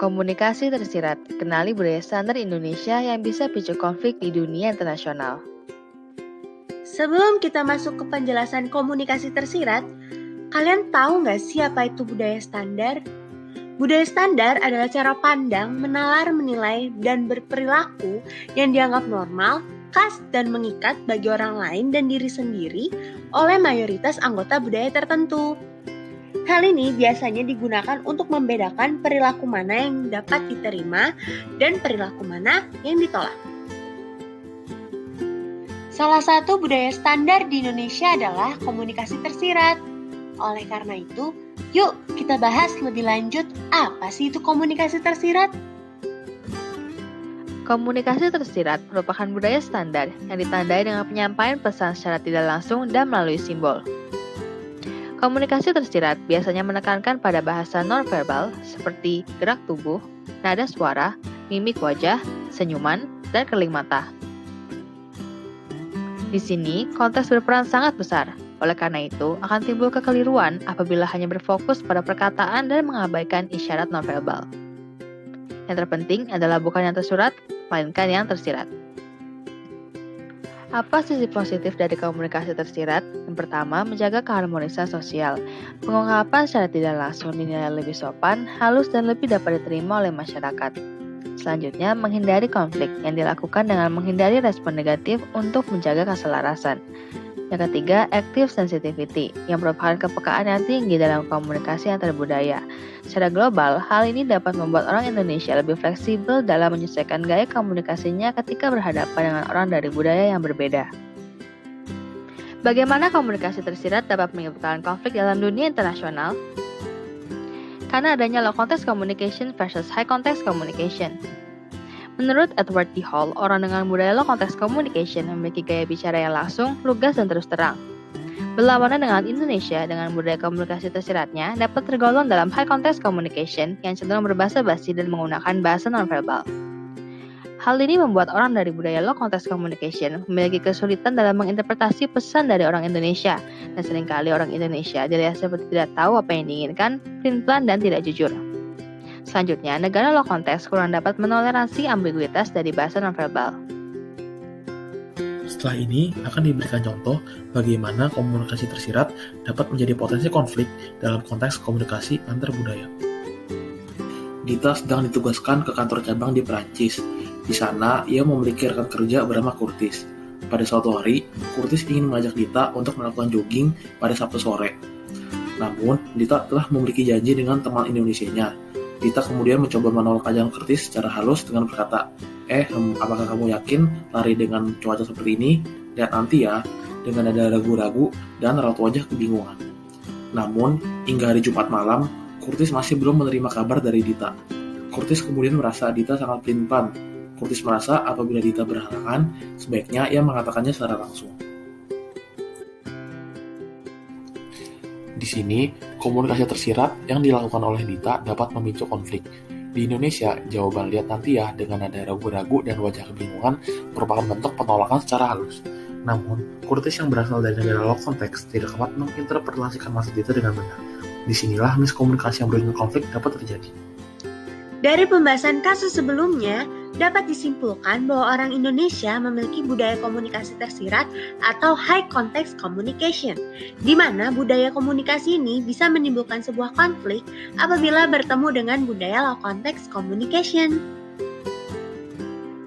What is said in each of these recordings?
Komunikasi tersirat, kenali budaya standar Indonesia yang bisa picu konflik di dunia internasional. Sebelum kita masuk ke penjelasan komunikasi tersirat, kalian tahu nggak sih apa itu budaya standar? Budaya standar adalah cara pandang, menalar, menilai, dan berperilaku yang dianggap normal, khas, dan mengikat bagi orang lain dan diri sendiri oleh mayoritas anggota budaya tertentu. Hal ini biasanya digunakan untuk membedakan perilaku mana yang dapat diterima dan perilaku mana yang ditolak. Salah satu budaya standar di Indonesia adalah komunikasi tersirat. Oleh karena itu, yuk kita bahas lebih lanjut apa sih itu komunikasi tersirat? Komunikasi tersirat merupakan budaya standar yang ditandai dengan penyampaian pesan secara tidak langsung dan melalui simbol. Komunikasi tersirat biasanya menekankan pada bahasa nonverbal seperti gerak tubuh, nada suara, mimik wajah, senyuman, dan kerling mata. Di sini, konteks berperan sangat besar. Oleh karena itu, akan timbul kekeliruan apabila hanya berfokus pada perkataan dan mengabaikan isyarat nonverbal. Yang terpenting adalah bukan yang tersurat, melainkan yang tersirat. Apa sisi positif dari komunikasi tersirat? Yang pertama, menjaga keharmonisan sosial. Pengungkapan secara tidak langsung dinilai lebih sopan, halus, dan lebih dapat diterima oleh masyarakat. Selanjutnya, menghindari konflik yang dilakukan dengan menghindari respon negatif untuk menjaga keselarasan. Yang ketiga, active sensitivity, yang merupakan kepekaan yang tinggi dalam komunikasi antar budaya. Secara global, hal ini dapat membuat orang Indonesia lebih fleksibel dalam menyesuaikan gaya komunikasinya ketika berhadapan dengan orang dari budaya yang berbeda. Bagaimana komunikasi tersirat dapat menyebabkan konflik dalam dunia internasional? Karena adanya low context communication versus high context communication. Menurut Edward T. Hall, orang dengan budaya low context communication memiliki gaya bicara yang langsung, lugas, dan terus terang. Berlawanan dengan Indonesia dengan budaya komunikasi tersiratnya dapat tergolong dalam high context communication yang cenderung berbahasa basi dan menggunakan bahasa nonverbal. Hal ini membuat orang dari budaya low context communication memiliki kesulitan dalam menginterpretasi pesan dari orang Indonesia, dan seringkali orang Indonesia dilihat seperti tidak tahu apa yang diinginkan, pelin-pelan, dan tidak jujur. Selanjutnya, negara low context kurang dapat menoleransi ambiguitas dari bahasa nonverbal. Setelah ini akan diberikan contoh bagaimana komunikasi tersirat dapat menjadi potensi konflik dalam konteks komunikasi antar budaya. Dita sedang ditugaskan ke kantor cabang di Perancis. Di sana, ia memiliki rekan kerja bernama Curtis. Pada suatu hari, Curtis ingin mengajak Dita untuk melakukan jogging pada Sabtu sore. Namun, Dita telah memiliki janji dengan teman Indonesianya. Dita kemudian mencoba menolak ajakan Curtis secara halus dengan berkata, apakah kamu yakin lari dengan cuaca seperti ini? Lihat nanti ya, dengan ada ragu-ragu dan raut wajah kebingungan. Namun, hingga hari Jumat malam, Curtis masih belum menerima kabar dari Dita. Curtis kemudian merasa Dita sangat pelin-pelan. Curtis merasa apabila Dita berhalangan, sebaiknya ia mengatakannya secara langsung. Di sini, komunikasi tersirat yang dilakukan oleh Dita dapat memicu konflik. Di Indonesia, jawaban lihat nanti ya dengan nada ragu-ragu dan wajah kebingungan merupakan bentuk penolakan secara halus. Namun, Curtis yang berasal dari negara low konteks tidak dapat menginterpretasikan maksud Dita dengan benar. Disinilah miskomunikasi yang berujung konflik dapat terjadi. Dari pembahasan kasus sebelumnya, dapat disimpulkan bahwa orang Indonesia memiliki budaya komunikasi tersirat atau high context communication, di mana budaya komunikasi ini bisa menimbulkan sebuah konflik apabila bertemu dengan budaya low context communication.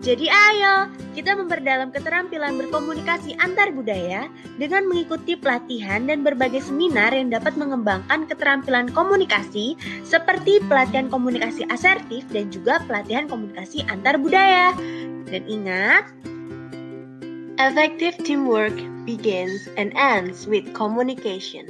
Jadi ayo, kita memperdalam keterampilan berkomunikasi antar budaya dengan mengikuti pelatihan dan berbagai seminar yang dapat mengembangkan keterampilan komunikasi seperti pelatihan komunikasi asertif dan juga pelatihan komunikasi antar budaya. Dan ingat, effective teamwork begins and ends with communication.